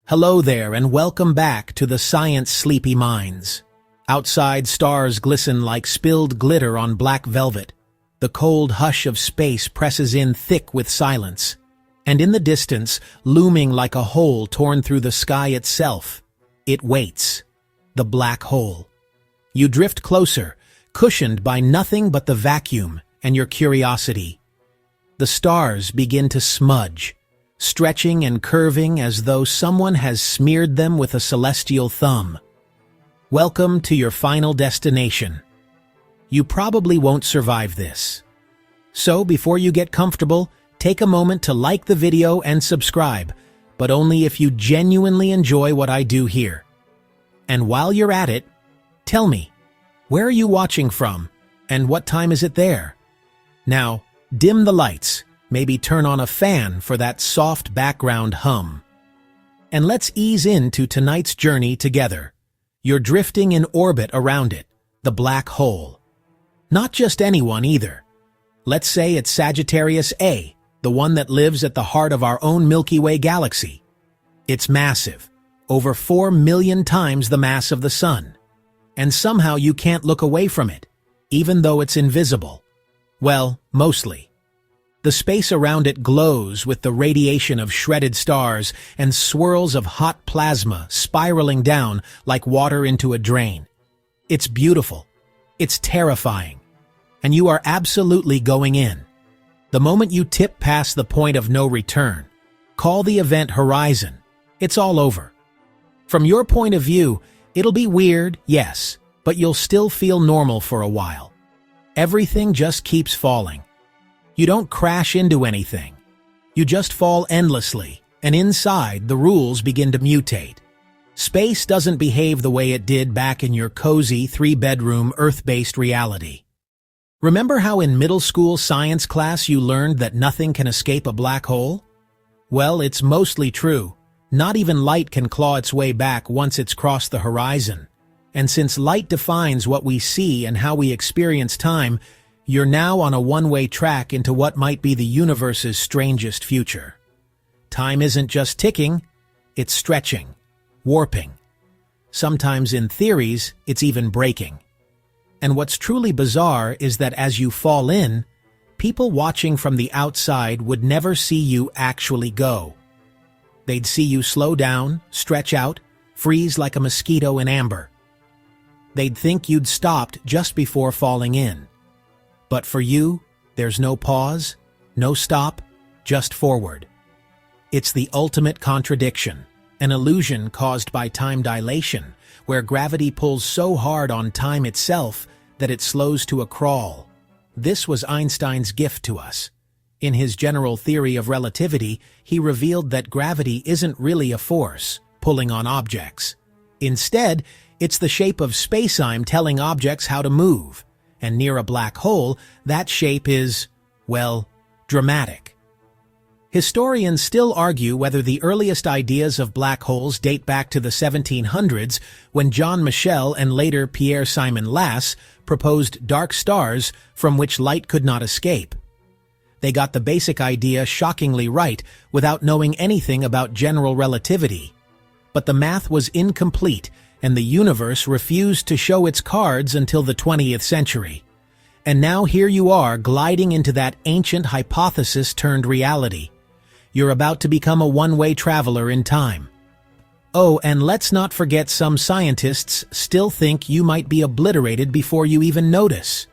Hello there and welcome back to the Science Sleepy Minds. Outside, stars glisten like spilled glitter on black velvet. The cold hush of space presses in thick with silence. And in the distance, looming like a hole torn through the sky itself, it waits. The black hole. You drift closer, cushioned by nothing but the vacuum and your curiosity. The stars begin to smudge, stretching and curving as though someone has smeared them with a celestial thumb. Welcome to your final destination. You probably won't survive this. So before you get comfortable, take a moment to like the video and subscribe, but only if you genuinely enjoy what I do here. And while you're at it, tell me, where are you watching from, and what time is it there? Now, dim the lights. Maybe turn on a fan for that soft background hum. And let's ease into tonight's journey together. You're drifting in orbit around it, the black hole. Not just anyone either. Let's say it's Sagittarius A, the one that lives at the heart of our own Milky Way galaxy. It's massive, over 4 million times the mass of the Sun. And somehow you can't look away from it, even though it's invisible. Well, mostly. The space around it glows with the radiation of shredded stars and swirls of hot plasma spiraling down like water into a drain. It's beautiful. It's terrifying. And you are absolutely going in. The moment you tip past the point of no return, call the event horizon. It's all over. From your point of view, it'll be weird, yes, but you'll still feel normal for a while. Everything just keeps falling. You don't crash into anything. You just fall endlessly, and inside, the rules begin to mutate. Space doesn't behave the way it did back in your cozy, 3-bedroom, Earth-based reality. Remember how in middle school science class you learned that nothing can escape a black hole? Well, it's mostly true. Not even light can claw its way back once it's crossed the horizon. And since light defines what we see and how we experience time, you're now on a one-way track into what might be the universe's strangest future. Time isn't just ticking, it's stretching, warping. Sometimes in theories, it's even breaking. And what's truly bizarre is that as you fall in, people watching from the outside would never see you actually go. They'd see you slow down, stretch out, freeze like a mosquito in amber. They'd think you'd stopped just before falling in. But for you, there's no pause, no stop, just forward. It's the ultimate contradiction, an illusion caused by time dilation, where gravity pulls so hard on time itself that it slows to a crawl. This was Einstein's gift to us. In his general theory of relativity, he revealed that gravity isn't really a force pulling on objects. Instead, it's the shape of space-time telling objects how to move. And near a black hole, that shape is, well, dramatic. Historians still argue whether the earliest ideas of black holes date back to the 1700s when John Michel and later Pierre-Simon Lass proposed dark stars from which light could not escape. They got the basic idea shockingly right without knowing anything about general relativity. But the math was incomplete, and the universe refused to show its cards until the 20th century. And now here you are gliding into that ancient hypothesis turned reality. You're about to become a one-way traveler in time. Oh, and let's not forget some scientists still think you might be obliterated before you even notice.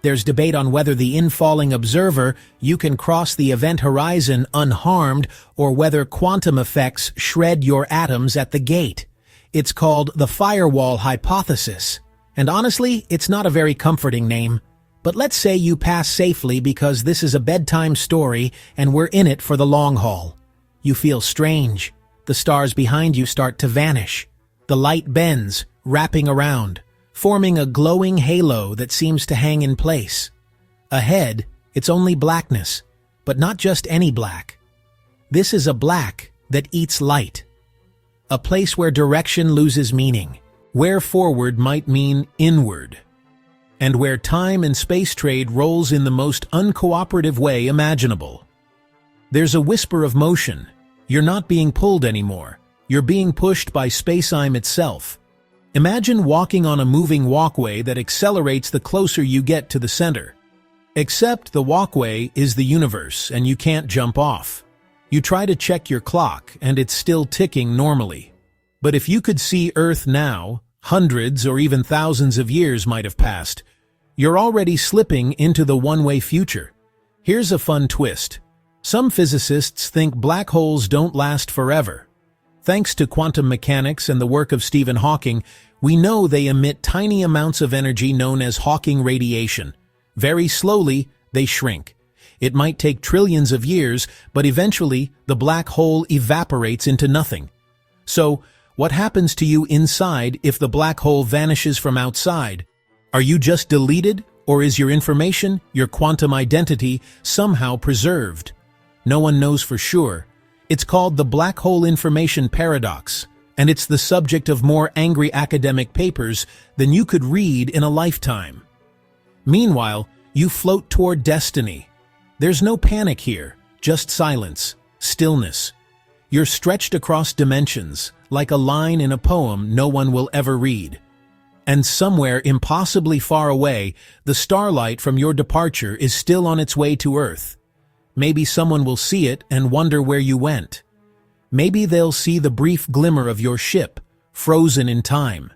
There's debate on whether the infalling observer, you can cross the event horizon unharmed, or whether quantum effects shred your atoms at the gate. It's called the firewall hypothesis. And honestly, it's not a very comforting name. But let's say you pass safely because this is a bedtime story and we're in it for the long haul. You feel strange. The stars behind you start to vanish. The light bends, wrapping around, forming a glowing halo that seems to hang in place. Ahead, it's only blackness, but not just any black. This is a black that eats light. A place where direction loses meaning, where forward might mean inward, and where time and space trade rolls in the most uncooperative way imaginable. There's a whisper of motion. You're not being pulled anymore. You're being pushed by space-time itself. Imagine walking on a moving walkway that accelerates the closer you get to the center. Except the walkway is the universe and you can't jump off. You try to check your clock and it's still ticking normally. But if you could see Earth now, hundreds or even thousands of years might have passed. You're already slipping into the one-way future. Here's a fun twist. Some physicists think black holes don't last forever. Thanks to quantum mechanics and the work of Stephen Hawking, we know they emit tiny amounts of energy known as Hawking radiation. Very slowly, they shrink. It might take trillions of years, but eventually, the black hole evaporates into nothing. So, what happens to you inside if the black hole vanishes from outside? Are you just deleted, or is your information, your quantum identity, somehow preserved? No one knows for sure. It's called the black hole information paradox, and it's the subject of more angry academic papers than you could read in a lifetime. Meanwhile, you float toward destiny. There's no panic here, just silence, stillness. You're stretched across dimensions, like a line in a poem no one will ever read. And somewhere impossibly far away, the starlight from your departure is still on its way to Earth. Maybe someone will see it and wonder where you went. Maybe they'll see the brief glimmer of your ship, frozen in time.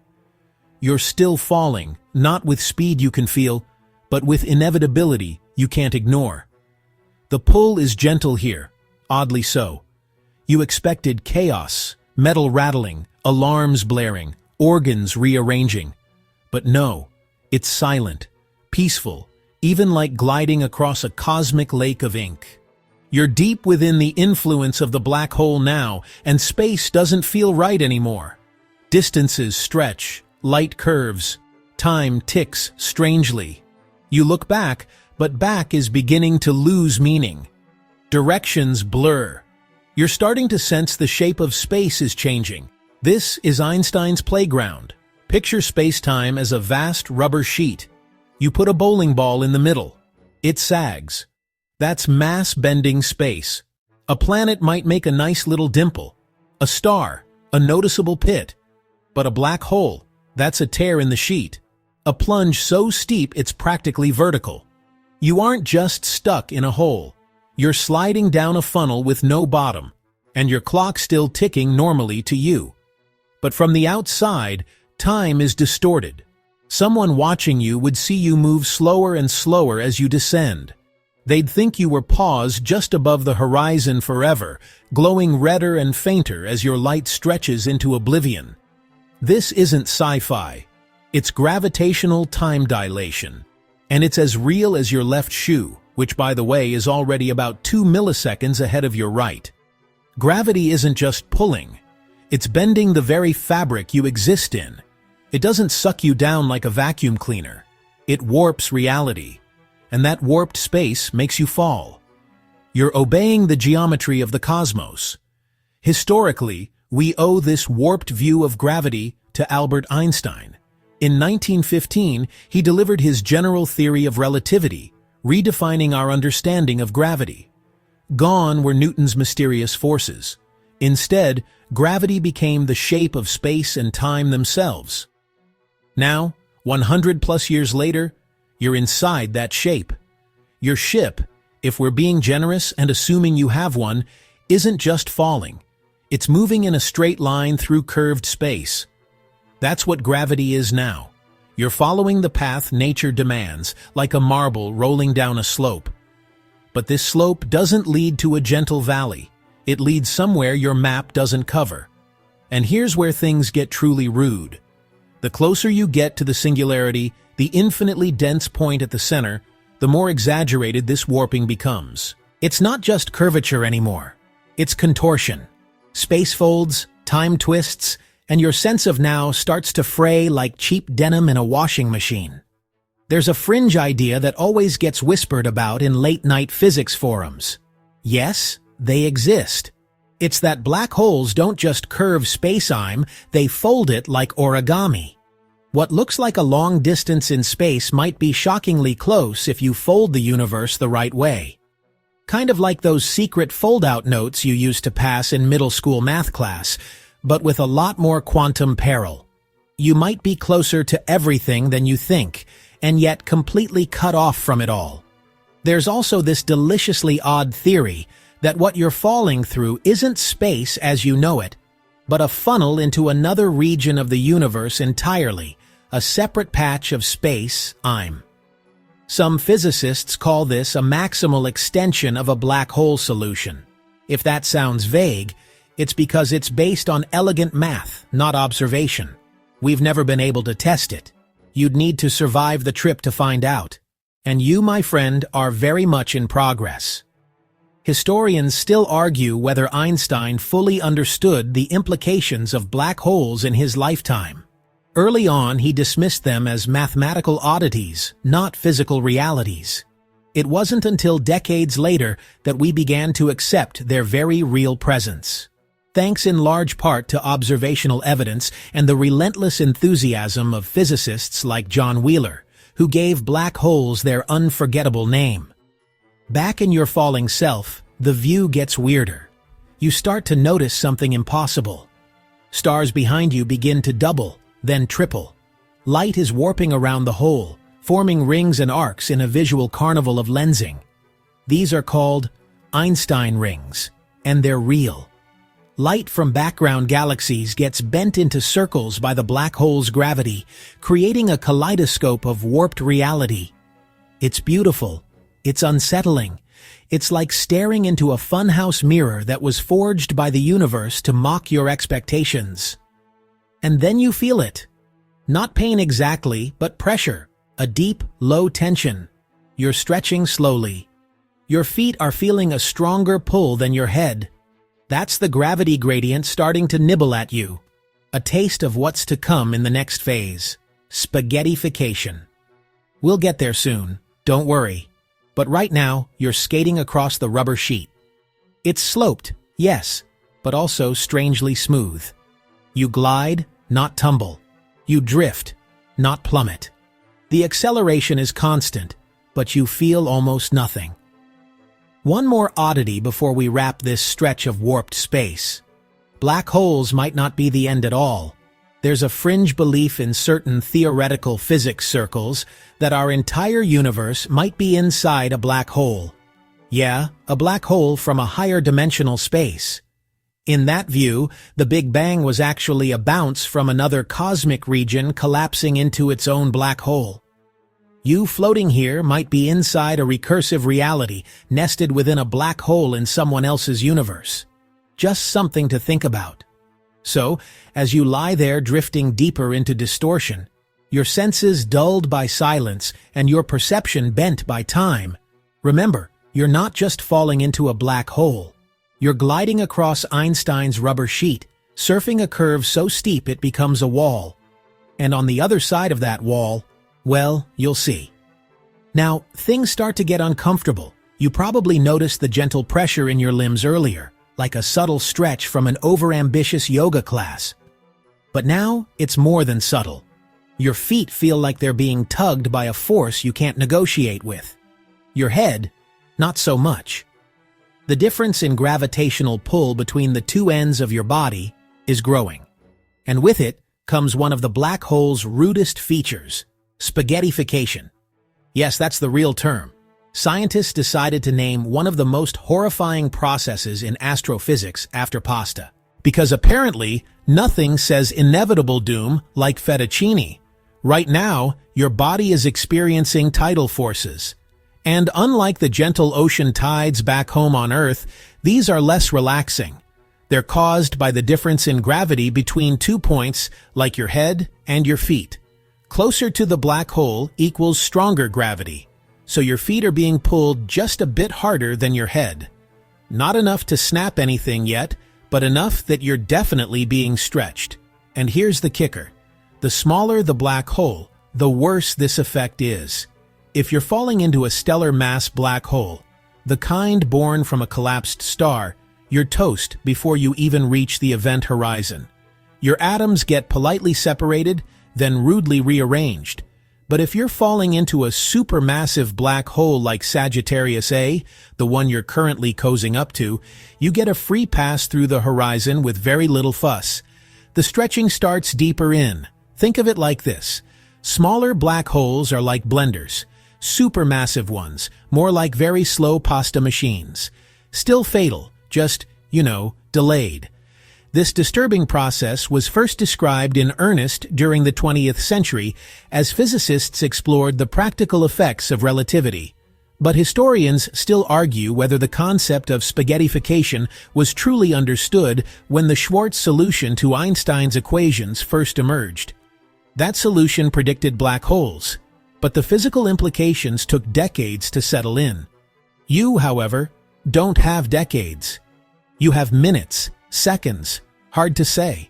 You're still falling, not with speed you can feel, but with inevitability you can't ignore. The pull is gentle here, oddly so. You expected chaos, metal rattling, alarms blaring, organs rearranging. But no, it's silent, peaceful, even like gliding across a cosmic lake of ink. You're deep within the influence of the black hole now, and space doesn't feel right anymore. Distances stretch, light curves, time ticks strangely. You look back, but back is beginning to lose meaning. Directions blur. You're starting to sense the shape of space is changing. This is Einstein's playground. Picture space-time as a vast rubber sheet. You put a bowling ball in the middle. It sags. That's mass-bending space. A planet might make a nice little dimple. A star, a noticeable pit. But a black hole, that's a tear in the sheet. A plunge so steep it's practically vertical. You aren't just stuck in a hole. You're sliding down a funnel with no bottom, and your clock's still ticking normally to you. But from the outside, time is distorted. Someone watching you would see you move slower and slower as you descend. They'd think you were paused just above the horizon forever, glowing redder and fainter as your light stretches into oblivion. This isn't sci-fi. It's gravitational time dilation. And it's as real as your left shoe, which by the way is already about 2 milliseconds ahead of your right. Gravity isn't just pulling. It's bending the very fabric you exist in. It doesn't suck you down like a vacuum cleaner. It warps reality. And that warped space makes you fall. You're obeying the geometry of the cosmos. Historically, we owe this warped view of gravity to Albert Einstein. In 1915, he delivered his general theory of relativity, redefining our understanding of gravity. Gone were Newton's mysterious forces. Instead, gravity became the shape of space and time themselves. Now, 100+ years later, you're inside that shape. Your ship, if we're being generous and assuming you have one, isn't just falling. It's moving in a straight line through curved space. That's what gravity is now. You're following the path nature demands, like a marble rolling down a slope. But this slope doesn't lead to a gentle valley. It leads somewhere your map doesn't cover. And here's where things get truly rude. The closer you get to the singularity, the infinitely dense point at the center, the more exaggerated this warping becomes. It's not just curvature anymore. It's contortion. Space folds, time twists, and your sense of now starts to fray like cheap denim in a washing machine. There's a fringe idea that always gets whispered about in late-night physics forums. Yes, they exist. It's that black holes don't just curve space-time, they fold it like origami. What looks like a long distance in space might be shockingly close if you fold the universe the right way. Kind of like those secret fold-out notes you used to pass in middle school math class, but with a lot more quantum peril. You might be closer to everything than you think, and yet completely cut off from it all. There's also this deliciously odd theory that what you're falling through isn't space as you know it, but a funnel into another region of the universe entirely, a separate patch of space-time. Some physicists call this a maximal extension of a black hole solution. If that sounds vague, it's because it's based on elegant math, not observation. We've never been able to test it. You'd need to survive the trip to find out. And you, my friend, are very much in progress. Historians still argue whether Einstein fully understood the implications of black holes in his lifetime. Early on, he dismissed them as mathematical oddities, not physical realities. It wasn't until decades later that we began to accept their very real presence. Thanks in large part to observational evidence and the relentless enthusiasm of physicists like John Wheeler, who gave black holes their unforgettable name. Back in your falling self, the view gets weirder. You start to notice something impossible. Stars behind you begin to double, then triple. Light is warping around the hole, forming rings and arcs in a visual carnival of lensing. These are called Einstein rings, and they're real. Light from background galaxies gets bent into circles by the black hole's gravity, creating a kaleidoscope of warped reality. It's beautiful. It's unsettling. It's like staring into a funhouse mirror that was forged by the universe to mock your expectations. And then you feel it. Not pain exactly, but pressure. A deep, low tension. You're stretching slowly. Your feet are feeling a stronger pull than your head. That's the gravity gradient starting to nibble at you. A taste of what's to come in the next phase. Spaghettification. We'll get there soon, don't worry. But right now, you're skating across the rubber sheet. It's sloped, yes, but also strangely smooth. You glide, not tumble. You drift, not plummet. The acceleration is constant, but you feel almost nothing. One more oddity before we wrap this stretch of warped space. Black holes might not be the end at all. There's a fringe belief in certain theoretical physics circles that our entire universe might be inside a black hole. Yeah, a black hole from a higher dimensional space. In that view, the Big Bang was actually a bounce from another cosmic region collapsing into its own black hole. You floating here might be inside a recursive reality nested within a black hole in someone else's universe. Just something to think about. So, as you lie there drifting deeper into distortion, your senses dulled by silence and your perception bent by time, remember, you're not just falling into a black hole. You're gliding across Einstein's rubber sheet, surfing a curve so steep it becomes a wall. And on the other side of that wall, well, you'll see. Now, things start to get uncomfortable. You probably noticed the gentle pressure in your limbs earlier, like a subtle stretch from an overambitious yoga class. But now, it's more than subtle. Your feet feel like they're being tugged by a force you can't negotiate with. Your head, not so much. The difference in gravitational pull between the two ends of your body is growing. And with it comes one of the black hole's rudest features, spaghettification. Yes, that's the real term. Scientists decided to name one of the most horrifying processes in astrophysics after pasta, because apparently nothing says inevitable doom like fettuccine. Right now, your body is experiencing tidal forces. And unlike the gentle ocean tides back home on Earth, these are less relaxing. They're caused by the difference in gravity between 2 points like your head and your feet. Closer to the black hole equals stronger gravity, so your feet are being pulled just a bit harder than your head. Not enough to snap anything yet, but enough that you're definitely being stretched. And here's the kicker. The smaller the black hole, the worse this effect is. If you're falling into a stellar mass black hole, the kind born from a collapsed star, you're toast before you even reach the event horizon. Your atoms get politely separated, then rudely rearranged. But if you're falling into a supermassive black hole like Sagittarius A, the one you're currently cozying up to, you get a free pass through the horizon with very little fuss. The stretching starts deeper in. Think of it like this. Smaller black holes are like blenders. Supermassive ones, more like very slow pasta machines. Still fatal, just, delayed. This disturbing process was first described in earnest during the 20th century as physicists explored the practical effects of relativity. But historians still argue whether the concept of spaghettification was truly understood when the Schwartz solution to Einstein's equations first emerged. That solution predicted black holes, but the physical implications took decades to settle in. You, however, don't have decades. You have minutes, seconds, hard to say.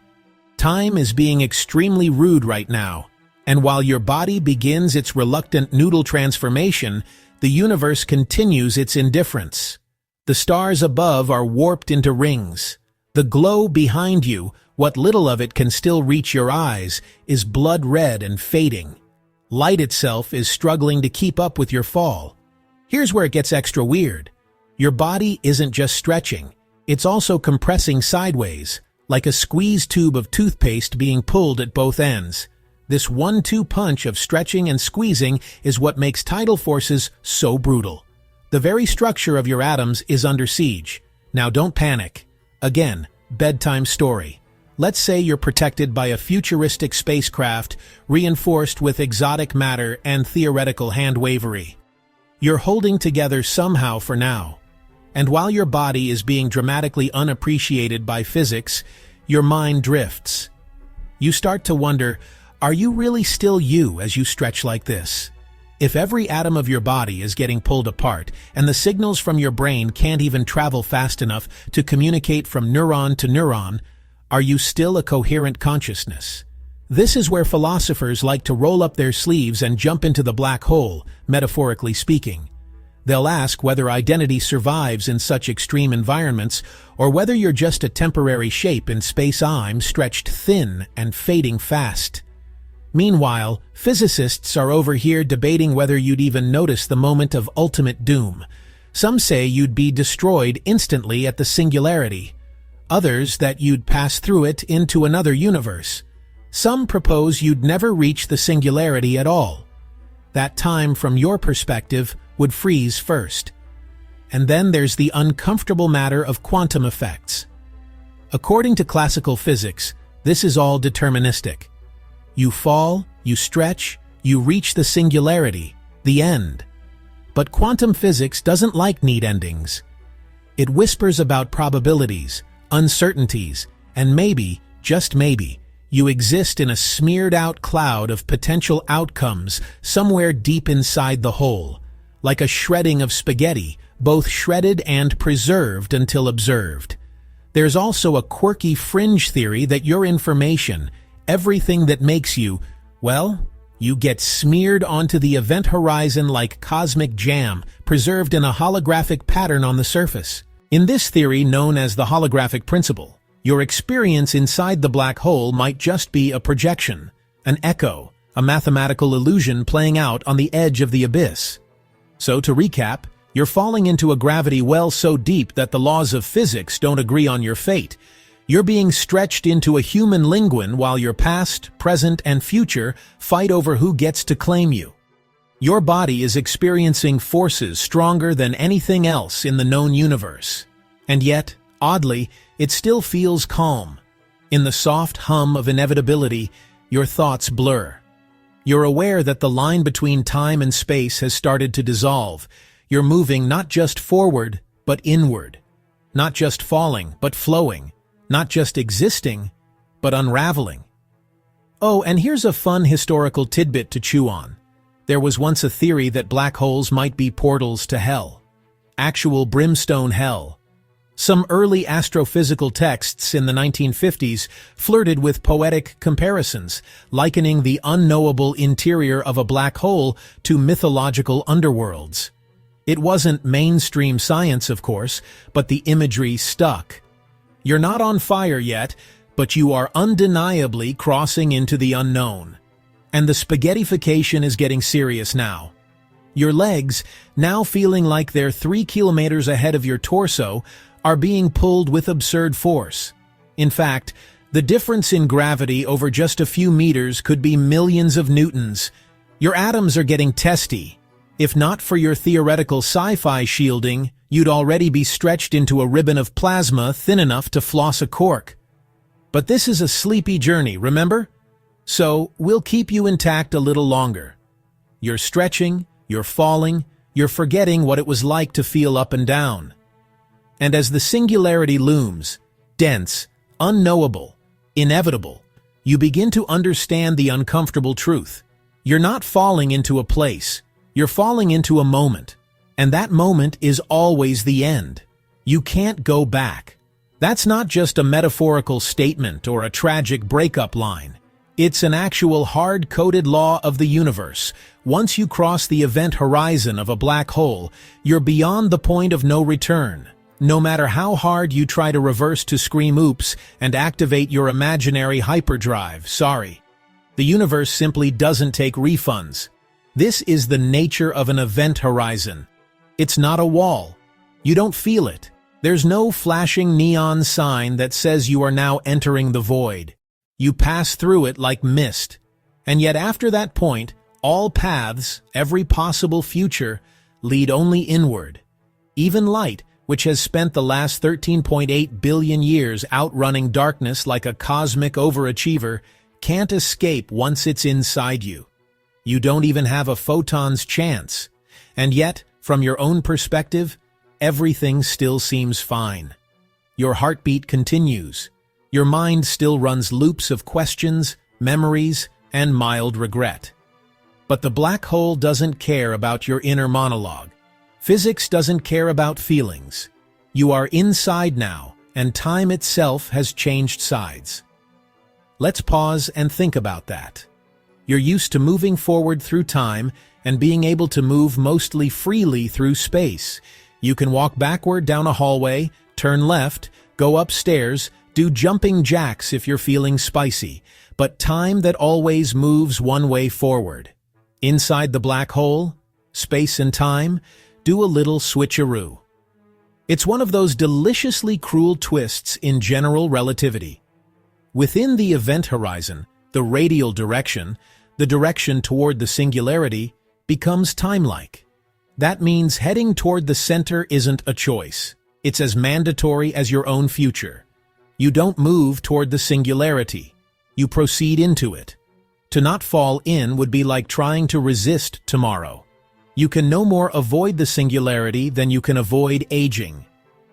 Time is being extremely rude right now, and while your body begins its reluctant noodle transformation, the universe continues its indifference. The stars above are warped into rings. The glow behind you, what little of it can still reach your eyes, is blood red and fading. Light itself is struggling to keep up with your fall. Here's where it gets extra weird. Your body isn't just stretching, it's also compressing sideways, like a squeeze tube of toothpaste being pulled at both ends. This 1-2 punch of stretching and squeezing is what makes tidal forces so brutal. The very structure of your atoms is under siege. Now don't panic. Again, bedtime story. Let's say you're protected by a futuristic spacecraft reinforced with exotic matter and theoretical hand-wavery. You're holding together somehow for now. And while your body is being dramatically unappreciated by physics, your mind drifts. You start to wonder, are you really still you as you stretch like this? If every atom of your body is getting pulled apart and the signals from your brain can't even travel fast enough to communicate from neuron to neuron, are you still a coherent consciousness? This is where philosophers like to roll up their sleeves and jump into the black hole, metaphorically speaking. They'll ask whether identity survives in such extreme environments or whether you're just a temporary shape in space-time stretched thin and fading fast. Meanwhile, physicists are over here debating whether you'd even notice the moment of ultimate doom. Some say you'd be destroyed instantly at the singularity. Others that you'd pass through it into another universe. Some propose you'd never reach the singularity at all. That time, from your perspective, would freeze first. And then there's the uncomfortable matter of quantum effects. According to classical physics, this is all deterministic. You fall, you stretch, you reach the singularity, the end. But quantum physics doesn't like neat endings. It whispers about probabilities, uncertainties, and maybe, just maybe, you exist in a smeared-out cloud of potential outcomes somewhere deep inside the whole, like a shredding of spaghetti, both shredded and preserved until observed. There's also a quirky fringe theory that your information, everything that makes you, well, you get smeared onto the event horizon like cosmic jam, preserved in a holographic pattern on the surface. In this theory, known as the holographic principle, your experience inside the black hole might just be a projection, an echo, a mathematical illusion playing out on the edge of the abyss. So to recap, you're falling into a gravity well so deep that the laws of physics don't agree on your fate. You're being stretched into a human linguine while your past, present, and future fight over who gets to claim you. Your body is experiencing forces stronger than anything else in the known universe. And yet, oddly, it still feels calm. In the soft hum of inevitability, your thoughts blur. You're aware that the line between time and space has started to dissolve. You're moving not just forward, but inward. Not just falling, but flowing. Not just existing, but unraveling. Oh, and here's a fun historical tidbit to chew on. There was once a theory that black holes might be portals to hell. Actual brimstone hell. Some early astrophysical texts in the 1950s flirted with poetic comparisons, likening the unknowable interior of a black hole to mythological underworlds. It wasn't mainstream science, of course, but the imagery stuck. You're not on fire yet, but you are undeniably crossing into the unknown. And the spaghettification is getting serious now. Your legs, now feeling like they're 3 kilometers ahead of your torso, are being pulled with absurd force. In fact, The difference in gravity over just a few meters could be millions of newtons. Your atoms are getting testy. If not for your theoretical sci-fi shielding, you'd already be stretched into a ribbon of plasma thin enough to floss a cork. But this is a sleepy journey, remember? So, we'll keep you intact a little longer. You're stretching, you're falling, you're forgetting what it was like to feel up and down. And as the singularity looms, dense, unknowable, inevitable, you begin to understand the uncomfortable truth. You're not falling into a place, you're falling into a moment. And that moment is always the end. You can't go back. That's not just a metaphorical statement or a tragic breakup line. It's an actual hard-coded law of the universe. Once you cross the event horizon of a black hole, you're beyond the point of no return. No matter how hard you try to reverse to scream oops and activate your imaginary hyperdrive, sorry. The universe simply doesn't take refunds. This is the nature of an event horizon. It's not a wall. You don't feel it. There's no flashing neon sign that says you are now entering the void. You pass through it like mist. And yet after that point, all paths, every possible future, lead only inward. Even light, which has spent the last 13.8 billion years outrunning darkness like a cosmic overachiever, can't escape once it's inside you. You don't even have a photon's chance. And yet, from your own perspective, everything still seems fine. Your heartbeat continues. Your mind still runs loops of questions, memories, and mild regret. But the black hole doesn't care about your inner monologue. Physics doesn't care about feelings. You are inside now, and time itself has changed sides. Let's pause and think about that. You're used to moving forward through time and being able to move mostly freely through space. You can walk backward down a hallway, turn left, go upstairs, do jumping jacks if you're feeling spicy, but time that always moves one way forward. Inside the black hole, space and time, do a little switcheroo. It's one of those deliciously cruel twists in general relativity. Within the event horizon, the radial direction, the direction toward the singularity, becomes time-like. That means heading toward the center isn't a choice. It's as mandatory as your own future. You don't move toward the singularity. You proceed into it. To not fall in would be like trying to resist tomorrow. You can no more avoid the singularity than you can avoid aging.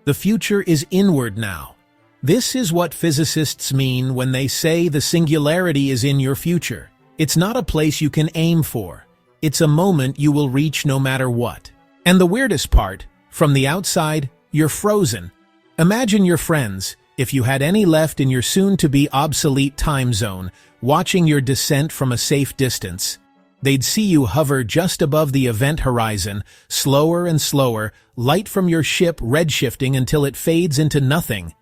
The future is inward now. This is what physicists mean when they say the singularity is in your future. It's not a place you can aim for. It's a moment you will reach no matter what. And the weirdest part, from the outside, you're frozen. Imagine your friends, if you had any left in your soon-to-be obsolete time zone, watching your descent from a safe distance. They'd see you hover just above the event horizon, slower and slower, light from your ship redshifting until it fades into nothing.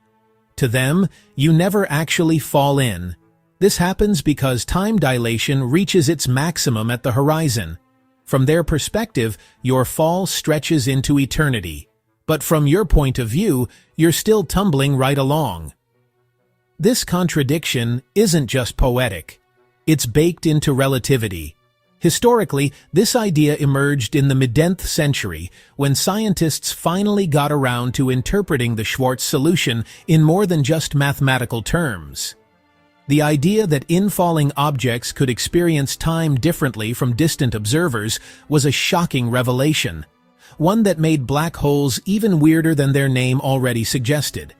To them, you never actually fall in. This happens because time dilation reaches its maximum at the horizon. From their perspective, your fall stretches into eternity. But from your point of view, you're still tumbling right along. This contradiction isn't just poetic. It's baked into relativity. Historically, this idea emerged in the mid-10th century when scientists finally got around to interpreting the Schwartz solution in more than just mathematical terms. The idea that infalling objects could experience time differently from distant observers was a shocking revelation, one that made black holes even weirder than their name already suggested.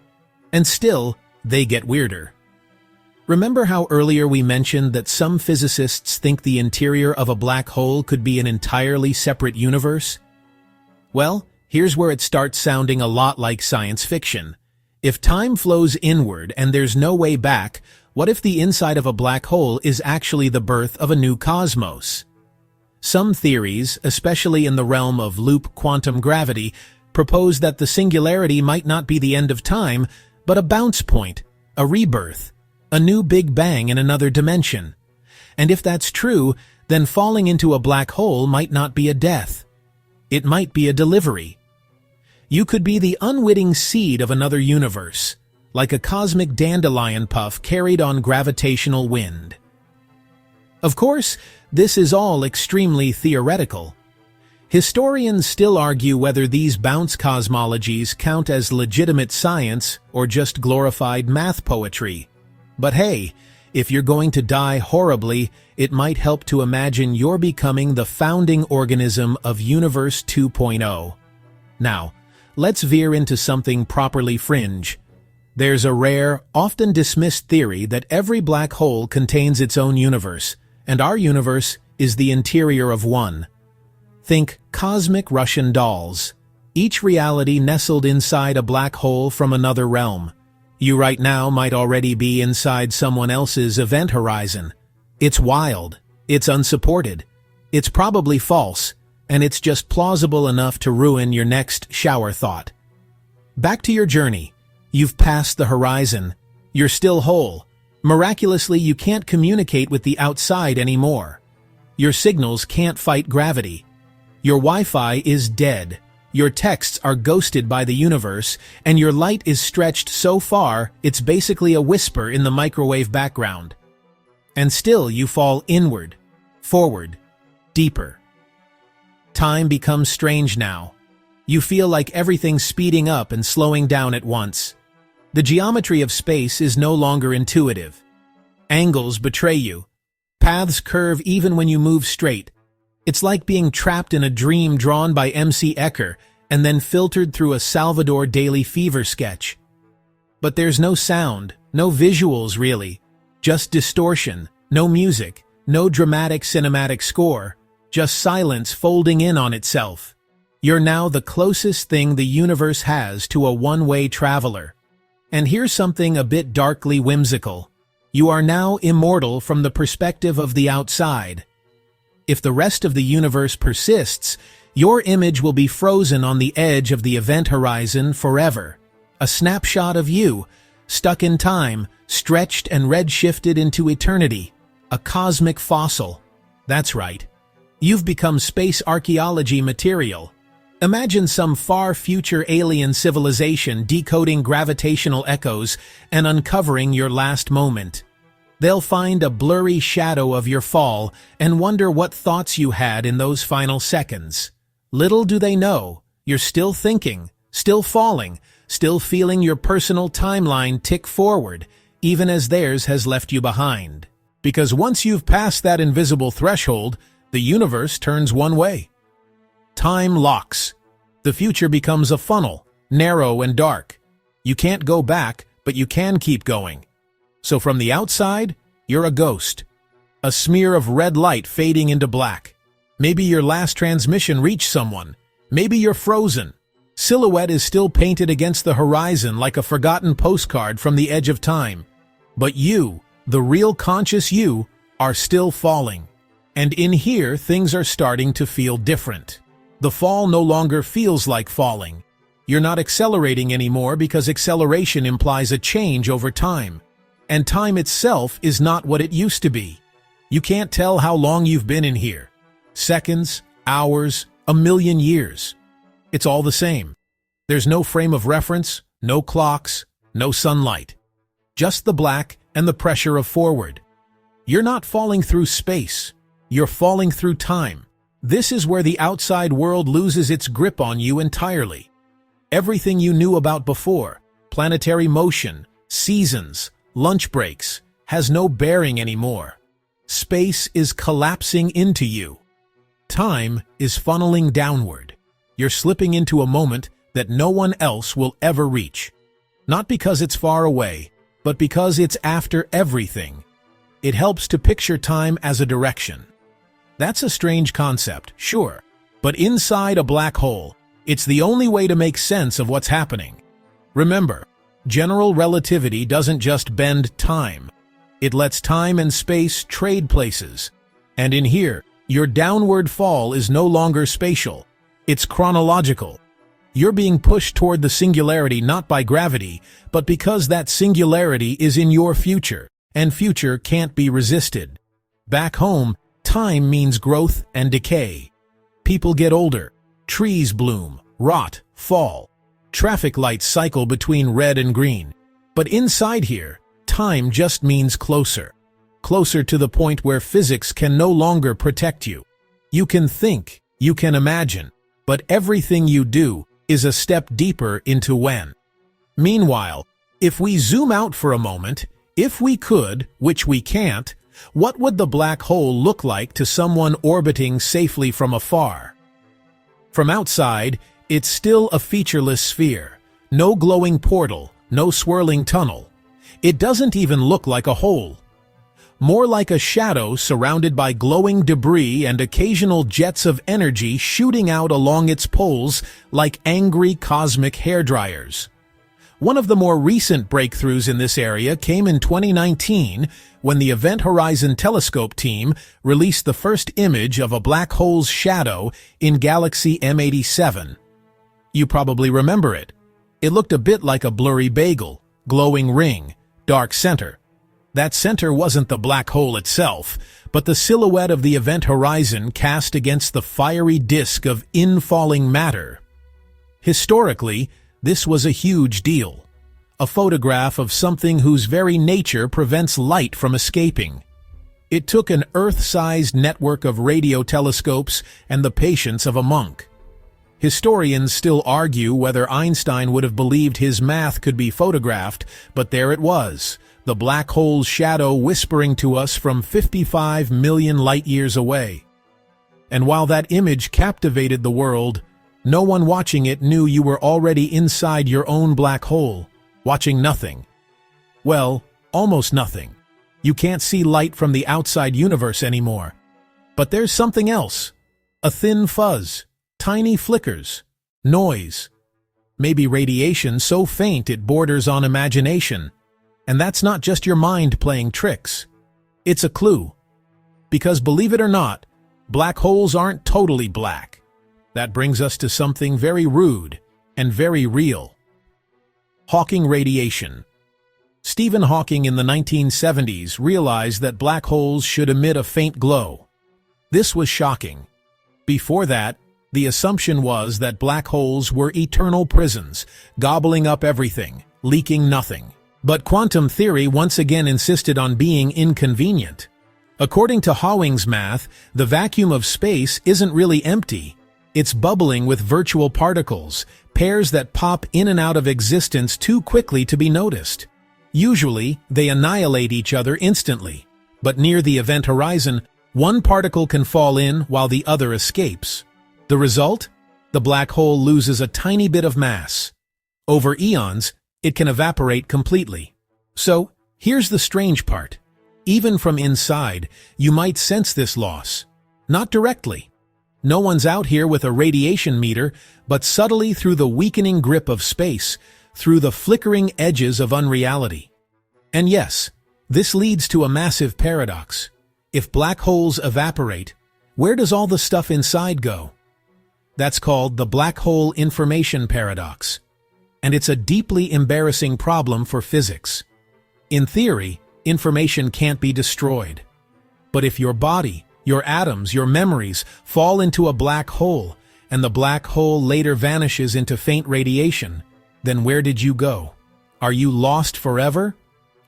And still, they get weirder. Remember how earlier we mentioned that some physicists think the interior of a black hole could be an entirely separate universe? Well, here's where it starts sounding a lot like science fiction. If time flows inward and there's no way back, what if the inside of a black hole is actually the birth of a new cosmos? Some theories, especially in the realm of loop quantum gravity, propose that the singularity might not be the end of time, but a bounce point, a rebirth, a new Big Bang in another dimension. And if that's true, then falling into a black hole might not be a death. It might be a delivery. You could be the unwitting seed of another universe, like a cosmic dandelion puff carried on gravitational wind. Of course, this is all extremely theoretical. Historians still argue whether these bounce cosmologies count as legitimate science or just glorified math poetry. But hey, if you're going to die horribly, it might help to imagine you're becoming the founding organism of Universe 2.0. Now, let's veer into something properly fringe. There's a rare, often dismissed theory that every black hole contains its own universe, and our universe is the interior of one. Think cosmic Russian dolls, each reality nestled inside a black hole from another realm. You right now might already be inside someone else's event horizon. It's wild, it's unsupported, it's probably false, and it's just plausible enough to ruin your next shower thought. Back to your journey. You've passed the horizon. You're still whole. Miraculously, you can't communicate with the outside anymore. Your signals can't fight gravity. Your Wi-Fi is dead. Your texts are ghosted by the universe, and your light is stretched so far it's basically a whisper in the microwave background. And still you fall inward, forward, deeper. Time becomes strange now. You feel like everything's speeding up and slowing down at once. The geometry of space is no longer intuitive. Angles betray you. Paths curve even when you move straight. It's like being trapped in a dream drawn by M.C. Ecker and then filtered through a Salvador Dali fever sketch. But there's no sound, no visuals really, just distortion, no music, no dramatic cinematic score, just silence folding in on itself. You're now the closest thing the universe has to a one-way traveler. And here's something a bit darkly whimsical. You are now immortal from the perspective of the outside. If the rest of the universe persists, your image will be frozen on the edge of the event horizon forever. A snapshot of you, stuck in time, stretched and redshifted into eternity. A cosmic fossil. That's right. You've become space archaeology material. Imagine some far future alien civilization decoding gravitational echoes and uncovering your last moment. They'll find a blurry shadow of your fall and wonder what thoughts you had in those final seconds. Little do they know, you're still thinking, still falling, still feeling your personal timeline tick forward, even as theirs has left you behind. Because once you've passed that invisible threshold, the universe turns one way. Time locks. The future becomes a funnel, narrow and dark. You can't go back, but you can keep going. So from the outside, you're a ghost. A smear of red light fading into black. Maybe your last transmission reached someone. Maybe you're frozen. Silhouette is still painted against the horizon like a forgotten postcard from the edge of time. But you, the real conscious you, are still falling. And in here, things are starting to feel different. The fall no longer feels like falling. You're not accelerating anymore because acceleration implies a change over time. And time itself is not what it used to be. You can't tell how long you've been in here. Seconds, hours, a million years. It's all the same. There's no frame of reference, no clocks, no sunlight. Just the black and the pressure of forward. You're not falling through space. You're falling through time. This is where the outside world loses its grip on you entirely. Everything you knew about before, planetary motion, seasons, lunch breaks, has no bearing anymore. Space is collapsing into you. Time is funneling downward. You're slipping into a moment that no one else will ever reach. Not because it's far away, but because it's after everything. It helps to picture time as a direction. That's a strange concept, sure, but inside a black hole, it's the only way to make sense of what's happening. Remember, general relativity doesn't just bend time. It lets time and space trade places. And in here, your downward fall is no longer spatial. It's chronological. You're being pushed toward the singularity not by gravity, but because that singularity is in your future, and future can't be resisted. Back home, time means growth and decay. People get older. Trees bloom, rot, fall. Traffic lights cycle between red and green. But inside here, time just means closer. Closer to the point where physics can no longer protect you. You can think, you can imagine, but everything you do is a step deeper into when. Meanwhile, if we zoom out for a moment, if we could, which we can't, what would the black hole look like to someone orbiting safely from afar? From outside, it's still a featureless sphere. No glowing portal, no swirling tunnel. It doesn't even look like a hole. More like a shadow surrounded by glowing debris and occasional jets of energy shooting out along its poles like angry cosmic hairdryers. One of the more recent breakthroughs in this area came in 2019 when the Event Horizon Telescope team released the first image of a black hole's shadow in galaxy M87. You probably remember it. It looked a bit like a blurry bagel, glowing ring, dark center. That center wasn't the black hole itself, but the silhouette of the event horizon cast against the fiery disk of infalling matter. Historically, this was a huge deal. A photograph of something whose very nature prevents light from escaping. It took an Earth-sized network of radio telescopes and the patience of a monk. Historians still argue whether Einstein would have believed his math could be photographed, but there it was. The black hole's shadow whispering to us from 55 million light-years away. And while that image captivated the world, no one watching it knew you were already inside your own black hole, watching nothing. Well, almost nothing. You can't see light from the outside universe anymore. But there's something else. A thin fuzz, tiny flickers, noise. Maybe radiation so faint it borders on imagination. And that's not just your mind playing tricks. It's a clue. Because believe it or not, black holes aren't totally black. That brings us to something very rude and very real. Hawking radiation. Stephen Hawking in the 1970s realized that black holes should emit a faint glow. This was shocking. Before that, the assumption was that black holes were eternal prisons, gobbling up everything, leaking nothing. But quantum theory once again insisted on being inconvenient. According to Hawking's math, the vacuum of space isn't really empty. It's bubbling with virtual particles, pairs that pop in and out of existence too quickly to be noticed. Usually, they annihilate each other instantly. But near the event horizon, one particle can fall in while the other escapes. The result? The black hole loses a tiny bit of mass. Over eons, it can evaporate completely. So, here's the strange part. Even from inside, you might sense this loss. Not directly. No one's out here with a radiation meter, but subtly through the weakening grip of space, through the flickering edges of unreality. And yes, this leads to a massive paradox. If black holes evaporate, where does all the stuff inside go? That's called the black hole information paradox. And it's a deeply embarrassing problem for physics. In theory, information can't be destroyed. But if your body, your atoms, your memories fall into a black hole, and the black hole later vanishes into faint radiation, then where did you go? Are you lost forever?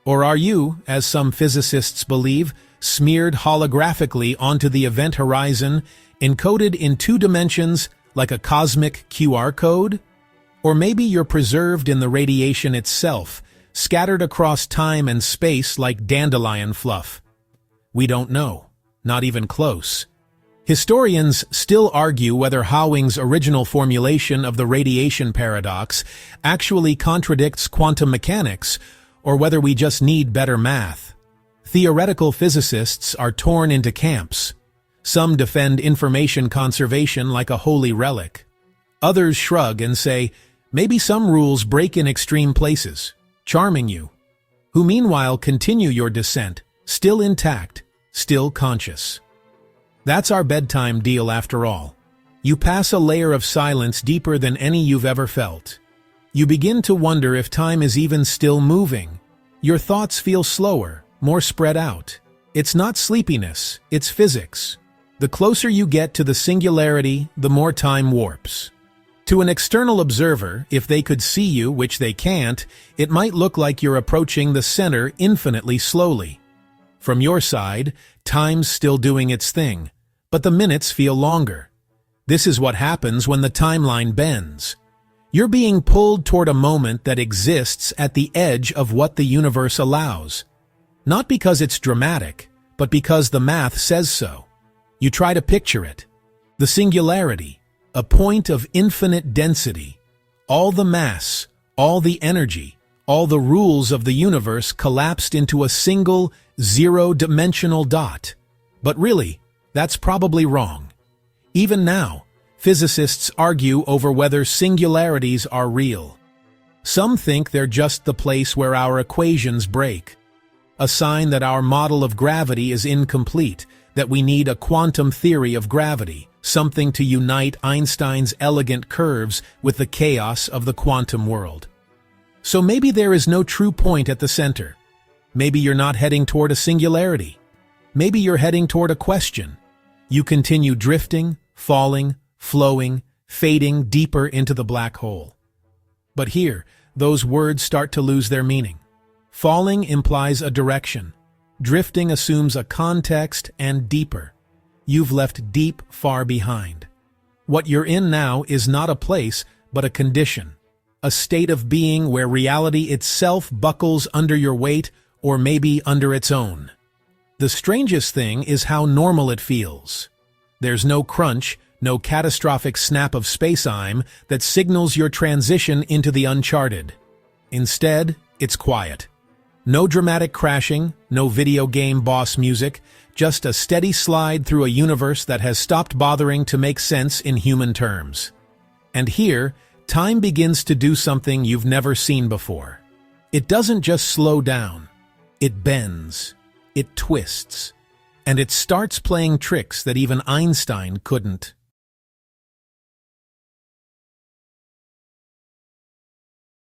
Or are you, as some physicists believe, smeared holographically onto the event horizon, encoded in 2 dimensions like a cosmic QR code? Or maybe you're preserved in the radiation itself, scattered across time and space like dandelion fluff. We don't know, not even close. Historians still argue whether Hawking's original formulation of the radiation paradox actually contradicts quantum mechanics, or whether we just need better math. Theoretical physicists are torn into camps. Some defend information conservation like a holy relic. Others shrug and say, maybe some rules break in extreme places, charming you, who meanwhile continue your descent, still intact, still conscious. That's our bedtime deal after all. You pass a layer of silence deeper than any you've ever felt. You begin to wonder if time is even still moving. Your thoughts feel slower, more spread out. It's not sleepiness, it's physics. The closer you get to the singularity, the more time warps. To an external observer, if they could see you, which they can't, it might look like you're approaching the center infinitely slowly. From your side, time's still doing its thing, but the minutes feel longer. This is what happens when the timeline bends. You're being pulled toward a moment that exists at the edge of what the universe allows. Not because it's dramatic, but because the math says so. You try to picture it. The singularity, a point of infinite density. All the mass, all the energy, all the rules of the universe collapsed into a single, zero-dimensional dot. But really, that's probably wrong. Even now, physicists argue over whether singularities are real. Some think they're just the place where our equations break. A sign that our model of gravity is incomplete, that we need a quantum theory of gravity, something to unite Einstein's elegant curves with the chaos of the quantum world. So maybe there is no true point at the center. Maybe you're not heading toward a singularity. Maybe you're heading toward a question. You continue drifting, falling, flowing, fading deeper into the black hole. But here, those words start to lose their meaning. Falling implies a direction. Drifting assumes a context and deeper. You've left deep far behind. What you're in now is not a place, but a condition. A state of being where reality itself buckles under your weight or maybe under its own. The strangest thing is how normal it feels. There's no crunch, no catastrophic snap of space-time that signals your transition into the uncharted. Instead, it's quiet. No dramatic crashing, no video game boss music, just a steady slide through a universe that has stopped bothering to make sense in human terms. And here, time begins to do something you've never seen before. It doesn't just slow down. It bends. It twists. And it starts playing tricks that even Einstein couldn't.